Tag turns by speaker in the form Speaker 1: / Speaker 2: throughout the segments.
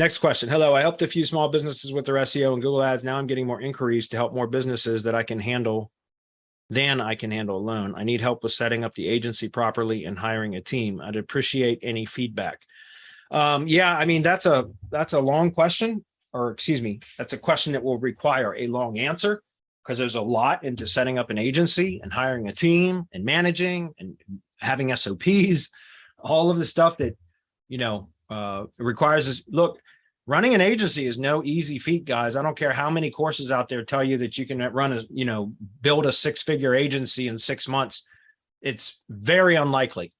Speaker 1: Next question. Hello, I helped a few small businesses with their SEO and Google Ads. Now I'm getting more inquiries to help more businesses that I can handle alone. I need help with setting up the agency properly and hiring a team. I'd appreciate any feedback. Yeah, I mean, that's a long question, or excuse me, that's a question that will require a long answer because there's a lot into setting up an agency and hiring a team and managing and having SOPs, all of the stuff that, requires this. Look, running an agency is no easy feat, guys. I don't care how many courses out there tell you that you can build a six-figure agency in 6 months. It's very unlikely,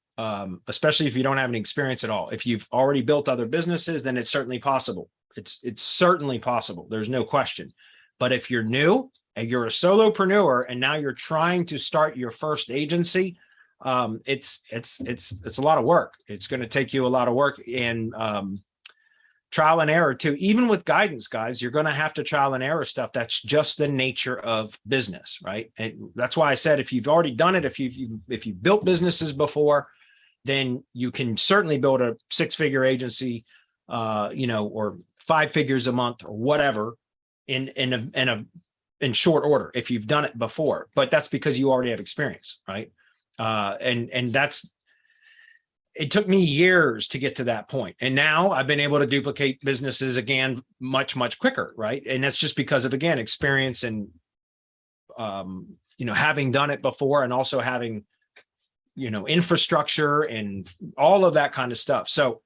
Speaker 1: especially if you don't have any experience at all. If you've already built other businesses, then it's certainly possible. It's certainly possible. There's no question. But if you're new and you're a solopreneur and now you're trying to start your first agency, it's a lot of work. It's going to take you a lot of work and trial and error too. Even with guidance, guys, you're going to have to trial and error stuff. That's just the nature of business, right? And that's why I said, if you've already done it, if you've built businesses before, then you can certainly build a six-figure agency, or 5 figures a month or whatever in short order if you've done it before. But that's because you already have experience, right? It took me years to get to that point. And now I've been able to duplicate businesses again, much, much quicker. Right. And that's just because of, again, experience and, having done it before and also having, infrastructure and all of that kind of stuff. So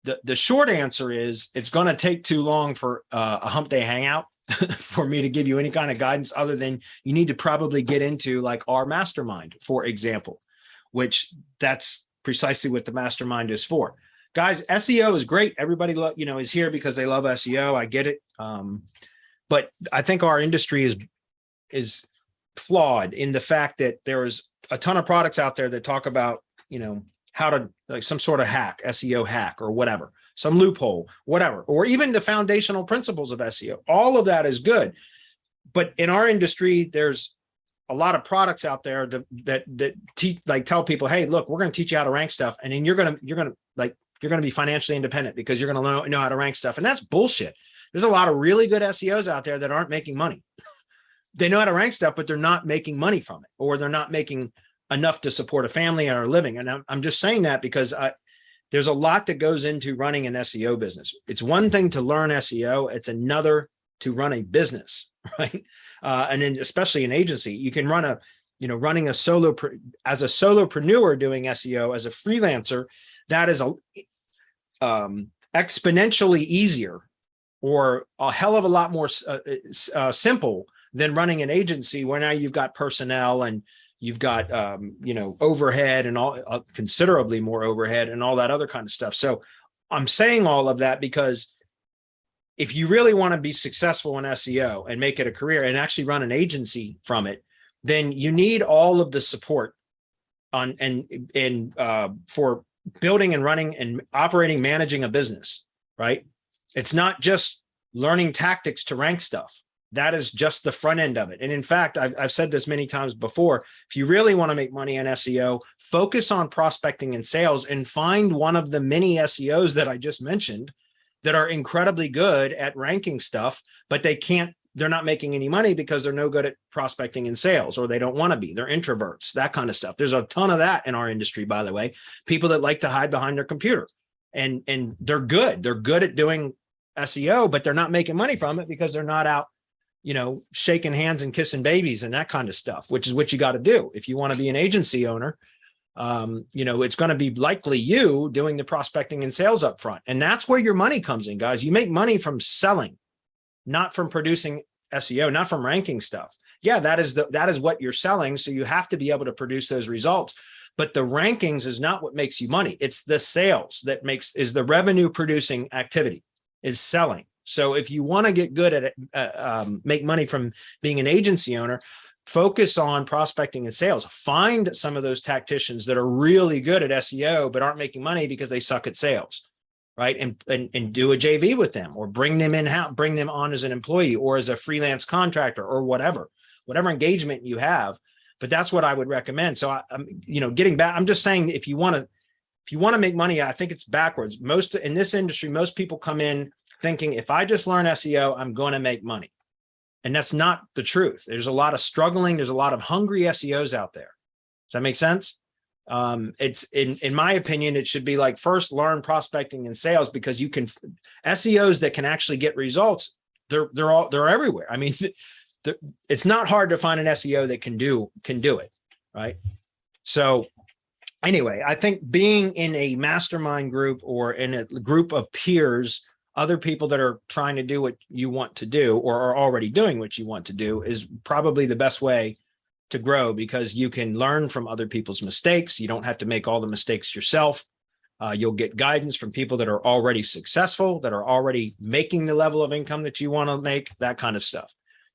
Speaker 1: the short answer is it's going to take too long for a Hump Day Hangout for me to give you any kind of guidance other than you need to probably get into like our mastermind, for example, which that's precisely what the mastermind is for. Guys, SEO is great. Everybody is here because they love SEO. I get it. But I think our industry is flawed in the fact that there is a ton of products out there that talk about, how to, like, some sort of hack, SEO hack or whatever, some loophole, whatever, or even the foundational principles of SEO. All of that is good. But in our industry, there's a lot of products out there that tell people, hey, look, we're going to teach you how to rank stuff. And then you're going to be financially independent because you're going to know how to rank stuff. And that's bullshit. There's a lot of really good SEOs out there that aren't making money. They know how to rank stuff, but they're not making money from it, or they're not making enough to support a family or a living. And I'm just saying that because there's a lot that goes into running an SEO business. It's one thing to learn SEO. It's another to run a business, right? And then especially an agency, you can run running as a solopreneur doing SEO as a freelancer, that is exponentially easier or a hell of a lot more simple than running an agency where now you've got personnel and you've got, overhead and all, considerably more overhead and all that other kind of stuff. So I'm saying all of that because if you really want to be successful in SEO and make it a career and actually run an agency from it, then you need all of the support for building and running and operating, managing a business, right? It's not just learning tactics to rank stuff. That is just the front end of it. And in fact, I've said this many times before, if you really want to make money in SEO, focus on prospecting and sales and find one of the many SEOs that I just mentioned that are incredibly good at ranking stuff, but they're not making any money because they're no good at prospecting and sales, or they don't want to be. They're introverts, that kind of stuff. There's a ton of that in our industry, by the way, people that like to hide behind their computer and they're good. They're good at doing SEO, but they're not making money from it because they're not out, shaking hands and kissing babies and that kind of stuff, which is what you got to do. If you want to be an agency owner, it's going to be likely you doing the prospecting and sales up front. And that's where your money comes in, guys. You make money from selling, not from producing SEO, not from ranking stuff. Yeah, that is what you're selling. So you have to be able to produce those results. But the rankings is not what makes you money. It's the sales that is the revenue producing activity, is selling. So if you want to get good at it, make money from being an agency owner, focus on prospecting and sales. Find some of those tacticians that are really good at SEO, but aren't making money because they suck at sales, right? And do a JV with them, or bring them bring them on as an employee or as a freelance contractor or whatever engagement you have. But that's what I would recommend. So I'm getting back, I'm just saying, if you want to if you want to make money, I think it's backwards. Most in this industry, most people come in thinking, if I just learn SEO, I'm going to make money. And that's not the truth. There's a lot of struggling. There's a lot of hungry SEOs out there. Does that make sense? It's in my opinion, it should be like first learn prospecting and sales, because you can SEOs that can actually get results. They're everywhere. I mean, it's not hard to find an SEO that can do it. Right. So anyway, I think being in a mastermind group or in a group of peers, other people that are trying to do what you want to do or are already doing what you want to do is probably the best way to grow, because you can learn from other people's mistakes. You don't have to make all the mistakes yourself. You'll get guidance from people that are already successful, that are already making the level of income that you want to make, that kind of stuff.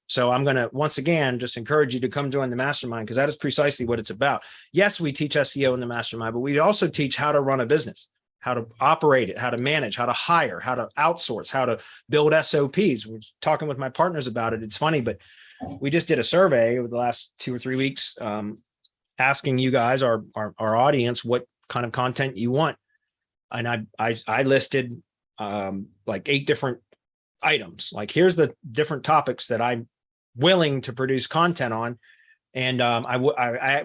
Speaker 1: So I'm going to, once again, just encourage you to come join the mastermind, because that is precisely what it's about. Yes, we teach SEO in the mastermind, but we also teach how to run a business, how to operate it, how to manage, how to hire, how to outsource, how to build SOPs. We're talking with my partners about it. It's funny, but we just did a survey over the last 2 or 3 weeks, asking you guys, our audience, what kind of content you want. And I listed like 8 different items. Like, here's the different topics that I'm willing to produce content on. And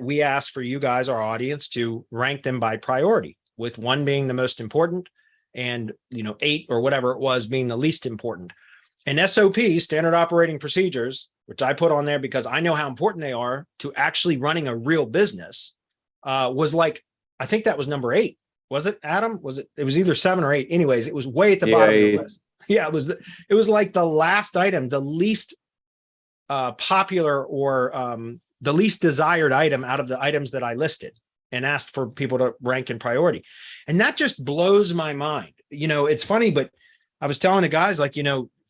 Speaker 1: we asked for you guys, our audience, to rank them by priority, with 1 being the most important and 8 or whatever it was being the least important. And SOPs, standard operating procedures, which I put on there because I know how important they are to actually running a real business, was like, I think that was number 8. Was it, Adam? It was either 7 or 8. Anyways, it was way at the bottom of the list. Yeah, it was like the last item, the least popular or the least desired item out of the items that I listed and asked for people to rank in priority. And that just blows my mind. It's funny, but I was telling the guys, like,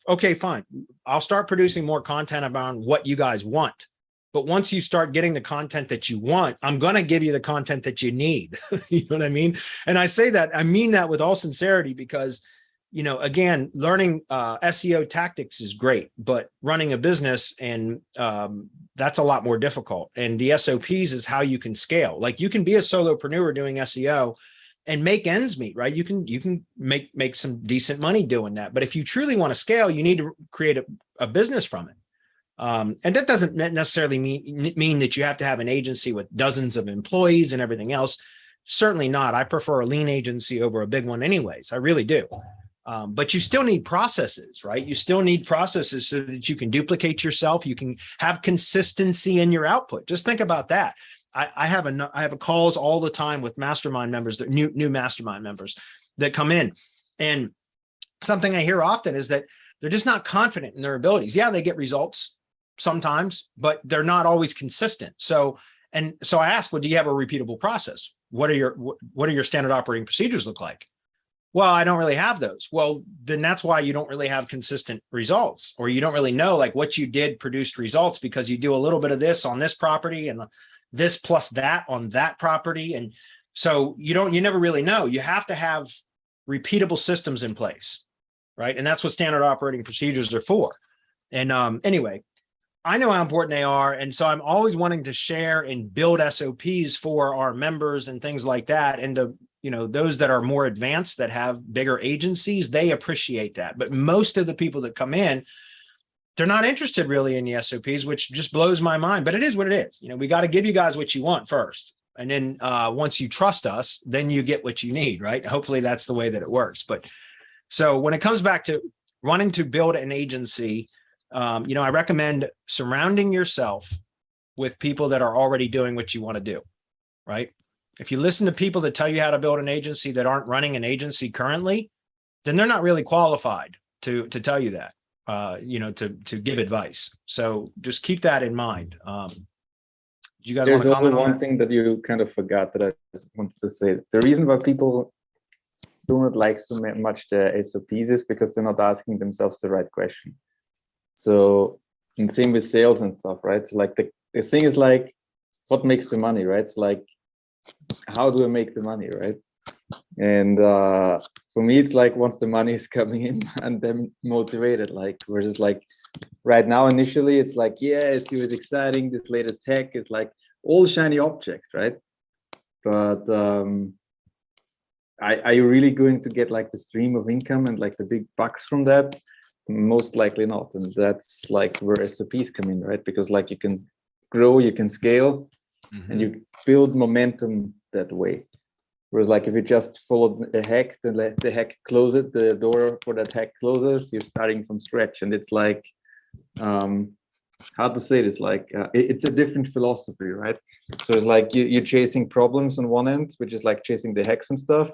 Speaker 1: okay, fine, I'll start producing more content about what you guys want. But once you start getting the content that you want, I'm going to give you the content that you need. You know what I mean? And I mean that with all sincerity, because, again, learning SEO tactics is great, but running a business and that's a lot more difficult. And the SOPs is how you can scale. Like, you can be a solopreneur doing SEO and make ends meet, right? You can make some decent money doing that. But if you truly want to scale, you need to create a business from it. And that doesn't necessarily mean that you have to have an agency with dozens of employees and everything else. Certainly not. I prefer a lean agency over a big one anyways. I really do. But you still need processes, right? You still need processes so that you can duplicate yourself. You can have consistency in your output. Just think about that. I have calls all the time with mastermind members, that new mastermind members that come in. And something I hear often is that they're just not confident in their abilities. Yeah, they get results sometimes, but they're not always consistent. So I ask, well, do you have a repeatable process? What are your standard operating procedures look like? Well, I don't really have those. Well, then that's why you don't really have consistent results, or you don't really know, like, what you did produced results, because you do a little bit of this on this property and this plus that on that property. And so you never really know. You have to have repeatable systems in place, right? And that's what standard operating procedures are for. And anyway, I know how important they are. And so I'm always wanting to share and build SOPs for our members and things like that. And those that are more advanced, that have bigger agencies, they appreciate that. But most of the people that come in, they're not interested really in the SOPs, which just blows my mind. But it is what it is. We got to give you guys what you want first. And then once you trust us, then you get what you need, right? Hopefully that's the way that it works. But so when it comes back to wanting to build an agency, I recommend surrounding yourself with people that are already doing what you want to do, right? If you listen to people that tell you how to build an agency that aren't running an agency currently, then they're not really qualified to tell you that, to give advice. So just keep that in mind. Do you guys want to comment on that?
Speaker 2: There's one thing that you kind of forgot that I just wanted to say. The reason why people do not like so much the SOPs is because they're not asking themselves the right question. So, and same with sales and stuff, right? So like the thing is like, what makes the money, right? It's like, how do I make the money, right? And for me, it's like, once the money is coming in, and then motivated, like, versus like right now, initially, it's like, yeah, SEO is exciting. This latest tech is like all shiny objects, right? But are you really going to get like the stream of income and like the big bucks from that? Most likely not. And that's like where SOPs come in, right? Because like you can grow, you can scale, and you build momentum that way. Whereas like if you just follow a hack, then let the hack close it, the door for that hack closes, you're starting from scratch. And it's like, how to say this, like it's a different philosophy, right? So it's like you're chasing problems on one end, which is like chasing the hacks and stuff,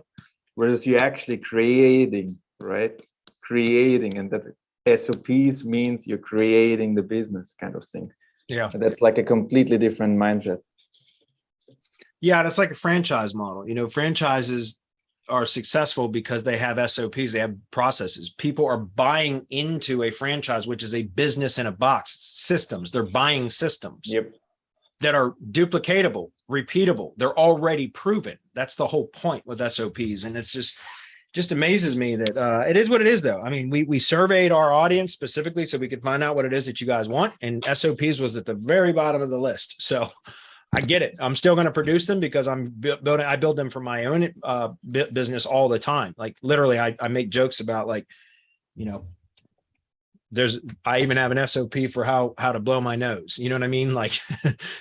Speaker 2: whereas you're actually creating, right? Creating, and that SOPs means you're creating the business kind of thing.
Speaker 1: Yeah.
Speaker 2: And that's like a completely different mindset.
Speaker 1: Yeah, that's like a franchise model. You know, franchises are successful because they have SOPs, they have processes. People are buying into a franchise, which is a business in a box, systems. They're buying systems that are duplicatable, repeatable. They're already proven. That's the whole point with SOPs. And it's just amazes me that it is what it is, though. I mean, we surveyed our audience specifically so we could find out what it is that you guys want. And SOPs was at the very bottom of the list. So I get it. I'm still going to produce them because I'm building. I build them for my own business all the time. Like literally, I make jokes about like, you know, I even have an SOP for how to blow my nose. You know what I mean? Like,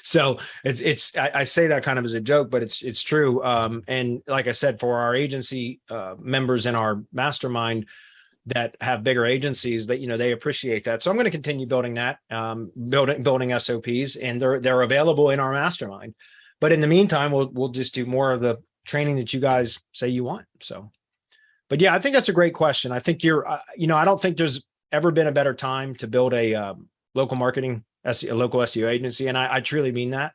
Speaker 1: so I say that kind of as a joke, but it's true. And like I said, for our agency members in our mastermind that have bigger agencies, that, you know, they appreciate that. So I'm going to continue building that, building SOPs, and they're available in our mastermind. But in the meantime, we'll just do more of the training that you guys say you want. So, but yeah, I think that's a great question. I think you know, I don't think there's ever been a better time to build a local marketing, a local SEO agency. And I truly mean that.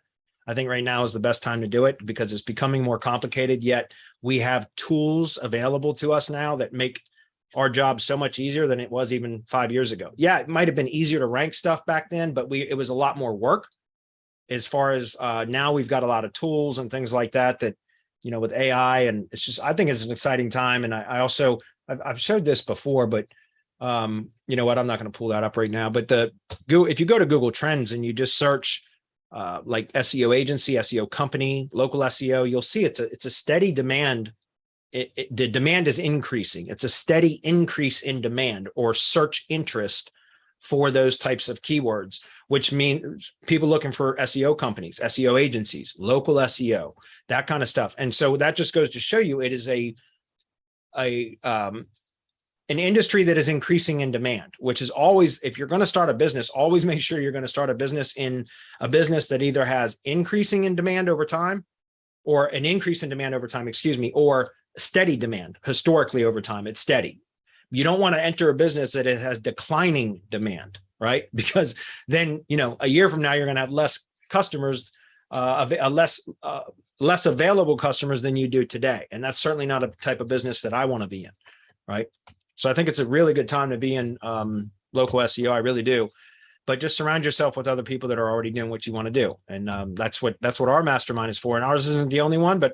Speaker 1: I think right now is the best time to do it because it's becoming more complicated, yet we have tools available to us now that make our job so much easier than it was even 5 years ago. Yeah, it might have been easier to rank stuff back then, but it was a lot more work. As far as now, we've got a lot of tools and things like that, you know, with AI, and it's just, I think it's an exciting time. And I also, I've showed this before, but you know what, I'm not going to pull that up right now, but if you go to Google Trends and you just search like SEO agency, SEO company, local SEO, you'll see it's a steady demand. The demand is increasing. It's a steady increase in demand or search interest for those types of keywords, which means people looking for SEO companies, SEO agencies, local SEO, that kind of stuff. And so that just goes to show you it is an industry that is increasing in demand, which is always, if you're going to start a business, always make sure you're going to start a business that either has increasing in demand over time, or an increase in demand over time, or steady demand. Historically over time, it's steady. You don't want to enter a business that it has declining demand, right? Because then, you know, a year from now, you're going to have less customers, less available customers than you do today. And that's certainly not a type of business that I want to be in, right? So I think it's a really good time to be in local SEO. I really do. But just surround yourself with other people that are already doing what you want to do. And that's what our mastermind is for. And ours isn't the only one, but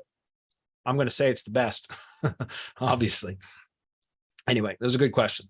Speaker 1: I'm going to say it's the best, obviously. Anyway, that was a good question.